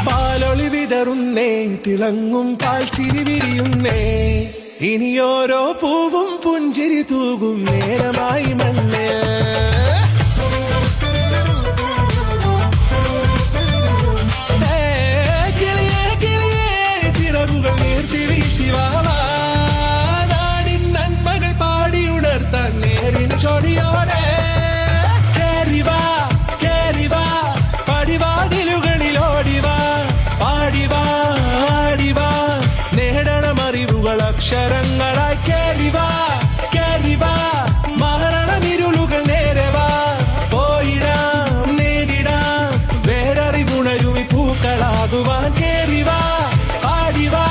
പാലൊളി വിതറുന്നേ, തിളങ്ങും പാൽച്ചിരി വിരിയുന്നേ, ഇനിയോരോ പൂവും പുഞ്ചിരി തൂകും നേരമായി മണ്ണേ. കിളിയേ കിളിയേ ചിറകുകൾ നീർത്തി വീശിവാവാ, നാടിൻ നന്മകൾ പാടിയുണർത്താൻ നേരിൻ ചൊടിയോടെ. കേറിവാ കേറിവാ പടിവാതിലുകളിൽ ഓടിവാ, പാടിവാ ആടിവാ നേടണമറിവുകൾ അക്ഷരങ്ങളായി. കേറിവാ കേറിവാ മരണമിരുളുകൾ നേരവാ, പോയിടാം നേടിടാം വേററിവുണരുമി പൂക്കളാകുവാൻ. കേറിവാ പാടിവാ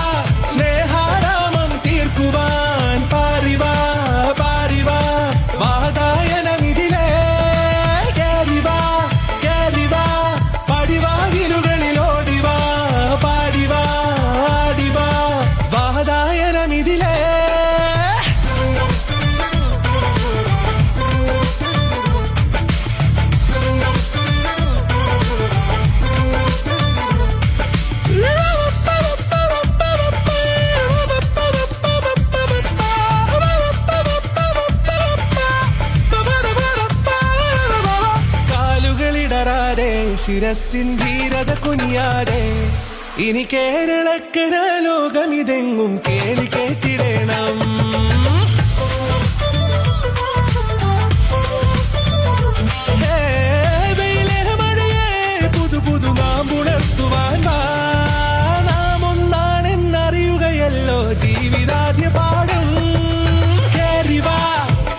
സ്നേഹാരാമം തീർക്കുവാൻ, പാറിവാ പാറിവാ വാതായനമിതിലേ. കേറിവാ കേറിവാ പടിവാതിലുകളിൽ ഓടിവാ, പാടിവാ ആടിവാ വാതായനമിതിലേ. കാലുകളിടറാതെ ശിരസിൻ ധീരത കുനിയാതെ, ഇനി കേരളക്കര ലോകമിതെങ്ങും കേളി കേട്ടിടണം. വെയിലേ മഴയേ പുതു പുതു നാമ്പുണർത്തുവാൻ വാ, നാം ഒന്നാണെന്നറിയുകയല്ലോ ജീവിതാദ്യ പാഠം. കേറിവാ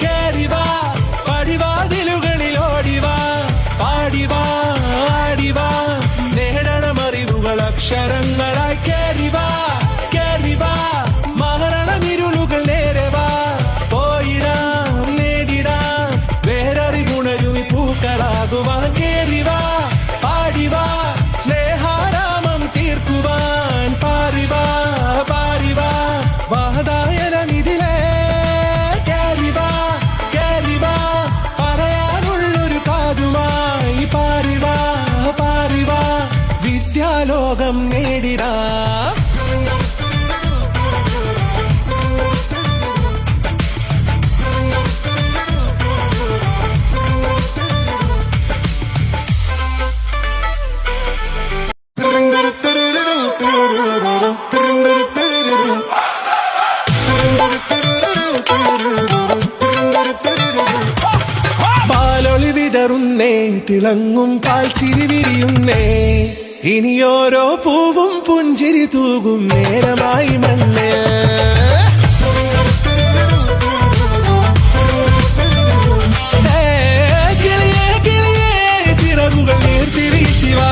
കേറിവാ പടിവാതിലുകളിൽ ഓടിവാ, പാടിവാ ആടിവാ നേടണമറിവുകൾ അക്ഷരങ്ങളായി. കേറിവാ കേറിവാ മരണമിരുളുകൾ നേരവാ, പോയിടാം നേടിടാം വേററിവുണരുമി പൂക്കളാകുവാൻ. കേറിവാ പാടിവാ സ്നേഹാരാമം തീർക്കുവാൻ, പാറിവാ പാറിവാ വാതായനമിതിലേ. കേറിവാ കേറിവാ പറയാനുള്ളൊരു കാതുമായി, പാറിവാ പാറിവാ വിദ്യാലോകം നേടിടാ. പാലൊളി വിതറുന്നേ, തിളങ്ങും പാൽച്ചിരി വിരിയുന്നേ, ഇനിയോരോ പൂവും പുഞ്ചിരി തൂകും നേരമായി മണ്ണേ. കിളിയേ കിളിയേ ചിറകുകൾ നീർത്തി വീശിവാ,